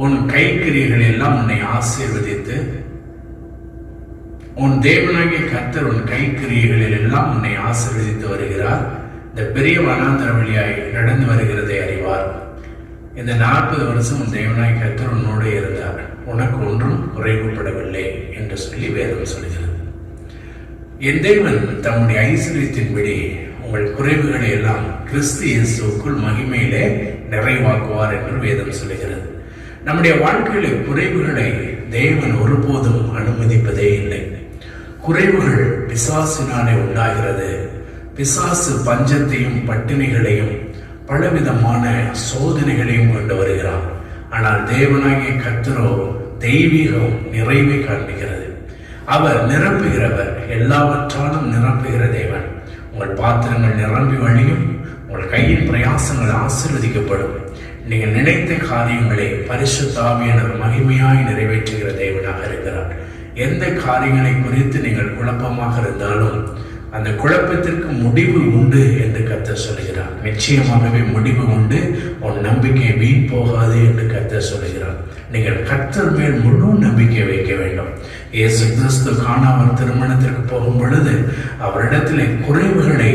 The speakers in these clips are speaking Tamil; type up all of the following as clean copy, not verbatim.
உன் கைக்கிரியைகள் எல்லாம் உன்னை ஆசீர்வதித்து, உன் தேவனாகிய கர்த்தர் உன் கைக்கிரியைகளில் எல்லாம் உன்னை ஆசீர்வதித்து வருகிறார். இந்த பெரிய வனாந்தர வழியாய் நடந்து வருகிறதை அறிவார். இந்த 40 வருஷம் உன் தேவனாகிய கர்த்தர் உன்னோடு இருந்தார், உனக்கு ஒன்றும் குறைவுபடவில்லை என்று சொல்லி வேதம் சொல்கிறது. என் தேவன் தம்முடைய ஐஸ்வர்யத்தின்படி உங்கள் குறைவுகளை எல்லாம் கிறிஸ்து இயேசுவுக்குள் மகிமையிலே நிறைவாக்குவார் என்று வேதம் சொல்கிறது. நம்முடைய வாழ்க்கையில குறைவுகளை தேவன் ஒருபோதும் அனுமதிப்பதே இல்லை. குறைவுகள் பிசாசினாலே உண்டாகிறது. பிசாசு பஞ்சத்தையும் பட்டினிகளையும் பலவிதமான சோதனைகளையும் கொண்டு வருகிறார். ஆனால் தேவனாகிய கர்த்தரோ தெய்வீகம் நிறைவை காண்பிக்கிறது. அவர் நிரப்புகிறவர், எல்லாவற்றாலும் நிரப்புகிற தேவன். உங்கள் பாத்திரங்கள் நிரம்பி வழியும், உங்கள் கையின் பிரயாசங்கள் ஆசீர்வதிக்கப்படும். நீங்கள் நினைத்த காரியங்களை பரிசுத்த ஆவியானவர் மகிமையாய் நிறைவேற்றுகிற தேவனாக இருக்கிறார். எந்த காரியங்களை குறித்து நீங்கள் குழப்பமாக இருந்தாலும் அந்த குழப்பத்திற்கு முடிவு உண்டு என்று கர்த்தர் சொல்கிறார். நிச்சயமாகவே முடிவு உண்டு. உன் நம்பிக்கை வீண் போகாது என்று கர்த்தர் சொல்கிறார். நீங்கள் கர்த்தர் மேல் முழு நம்பிக்கை வைக்க வேண்டும். இயேசு கிறிஸ்து கானாவர் திருமணத்திற்கு போகும் பொழுது அவரிடத்திலே குறைவுகளை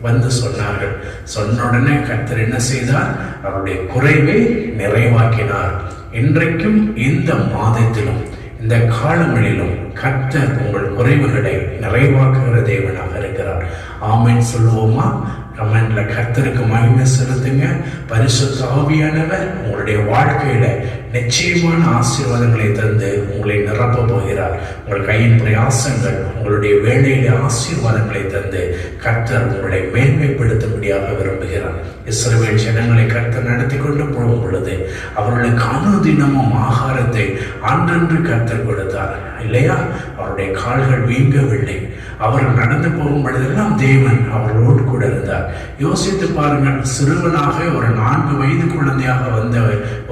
வந்து சொன்னார்கள். சொன்ன உடனே கர்த்தர் என்ன செய்தார்? அவருடைய குறைவை நிறைவாக்கினார். இன்றைக்கும் இந்த மாதத்திலும் இந்த காலங்களிலும் கர்த்தர் உங்கள் குறைவுகளை நிறைவாக்குகிற தேவனாக இருக்கிறார். ஆமென் சொல்லுவோமா? கமெண்ட்ல கர்த்தருக்கு மகிமை செலுத்துங்க. பரிசுத்த ஆவியானவர் உங்களுடைய வாழ்க்கையில நிச்சயமான ஆசீர்வாதங்களை தந்து உங்களை நிரப்ப போகிறார். உங்கள் கையின் பிரயாசங்கள் உங்களுடைய வேலையில ஆசீர்வாதங்களை தந்து கர்த்தர் உங்களை மேன்மைப்படுத்தும்படியாக விரும்புகிறார். இஸ்ரவேல் ஜனங்களை கர்த்தர் நடத்தி கொண்டு போகும் பொழுது அவர்களுக்கு அனுதினமும் ஆகாரத்தை அன்றன்று கர்த்தர் கொடுத்தார் இல்லையா? அவருடைய கால்கள் வீங்கவில்லை. அவர்கள் நடந்து போகும் பொழுதெல்லாம் தேவன் அவர்களோடு கூட இருந்தார். யோசித்து பாருங்கள், சிறுவனாக ஒரு 4 வயது குழந்தையாக வந்த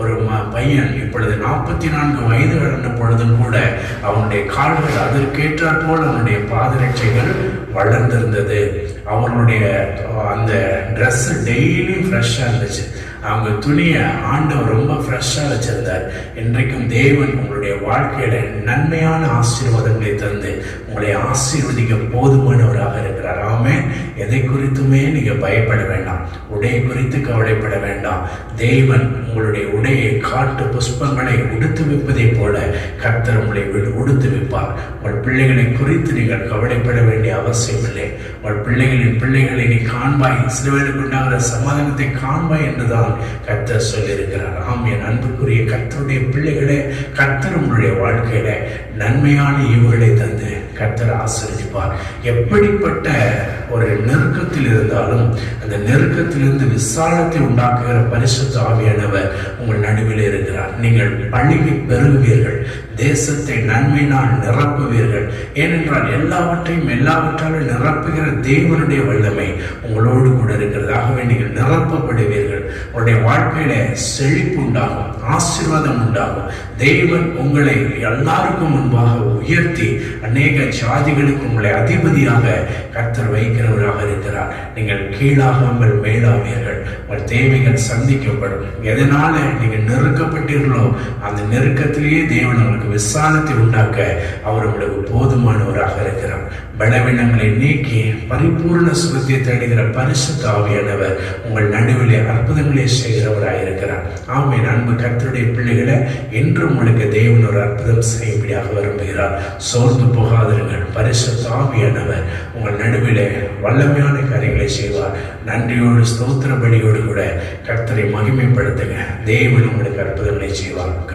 ஒரு பையன் இப்பொழுது 44 வயது கடந்த பொழுதும் கூட அவனுடைய கால்கள் அதற்கேற்றாற் போல் அவனுடைய பாதரட்சைகள் வளர்ந்திருந்தது. அவனுடைய அந்த ட்ரெஸ் டெய்லி ஃப்ரெஷ்ஷாக இருந்துச்சு. அவங்க துணியை ஆண்டவர் ரொம்ப ஃப்ரெஷ்ஷாக வச்சிருந்தார். இன்றைக்கும் தேவன் உங்களுடைய வாழ்க்கையில நன்மையான ஆசீர்வாதங்களை தந்து உங்களை ஆசீர்வதிக்க போதுமானவராக இருக்கிறார். ஆமென். எதை குறித்துமே நீங்க பயப்பட வேண்டாம். உடை குறித்து கவலைப்பட வேண்டாம். தேவன் உங்களுடைய உடையை காட்டு புஷ்பங்களை உடுத்து வைப்பதை போல கர்த்தர் உங்களை உடுத்து வைப்பார். உங்கள் பிள்ளைகளை குறித்து நீங்கள் கவலைப்பட வேண்டிய அவசியம் இல்லை. உங்கள் பிள்ளைகளின் பிள்ளைகளை நீ காண்பாய், இஸ்ரவேலுக்கு உண்டாகிற சமாதானத்தை காண்பாய் என்றுதான் கர்த்தர் சொல்லியிருக்கிறார். ஆம், என் அன்புக்குரிய கர்த்தருடைய பிள்ளைகளே, கர்த்தர் உங்களுடைய வாழ்க்கையில நன்மையான ஈவுகளை தந்து கர்த்தர் ஆசீர்வதிப்பார். எப்படிப்பட்ட ஒரு நெருக்கத்தில் இருந்தாலும் அந்த நெருக்கத்திலிருந்து விசாலத்தை உண்டாக்குகிற பரிசுத்த ஆவியானவர் உங்கள் நடுவில் இருக்கிறார். நீங்கள் அழுகி பெறுவீர்கள், தேசத்தை நன்மையினால் நிரப்புவீர்கள். ஏனென்றால் எல்லாவற்றாலும் நிரப்புகிற தேவனுடைய வல்லமை உங்களோடு கூட இருக்கிறது. ஆகவே நீங்கள் நிரப்பப்படுவீர்கள். உங்களுடைய வாழ்க்கையில செழிப்பு உண்டாகும், ஆசீர்வாதம் உண்டாகும். தேவன் உங்களை எல்லாருக்கும் முன்பாக உயர்த்தி அநேக ஜாதிகளுக்கு உங்களை அதிபதியாக கர்த்தர் வைக்கிறவராக இருக்கிறார். நீங்கள் கீழாகாமல் மேலாவீர்கள். உங்கள் தேவைகள் சந்திக்கப்படும். எதனால நீங்கள் நெருக்கப்பட்டீர்களோ அந்த நெருக்கத்திலேயே தேவன் உங்களுக்கு விசாலத்தை உண்டாக்க அவர் உங்களுக்கு போதுமானவராக இருக்கிறார். பலவீனங்களை நீக்கி பரிபூர்ண சுகத்தை தேடுகிற பரிசுத்த ஆவியானவர் உங்கள் நடுவிலே அற்புதங்களை செய்கிறவராக இருக்கிறார். ஆமென். அன்பு கர்த்தருடைய பிள்ளைகளை இன்று உங்களுக்கு தேவன் ஒரு அற்புதம் செய்யும்படியாக விரும்புகிறார். சோர்ந்து போகாதிருங்கள். பரிசுத்த ஆவியானவர் உங்கள் நடுவிலே வல்லமையான காரியங்களை செய்வார். நன்றியோடு ஸ்தோத்திர பலியோடு கூட கர்த்தரை மகிமைப்படுத்துங்க. தேவன் உங்களுக்கு அற்புதங்களை செய்வார்.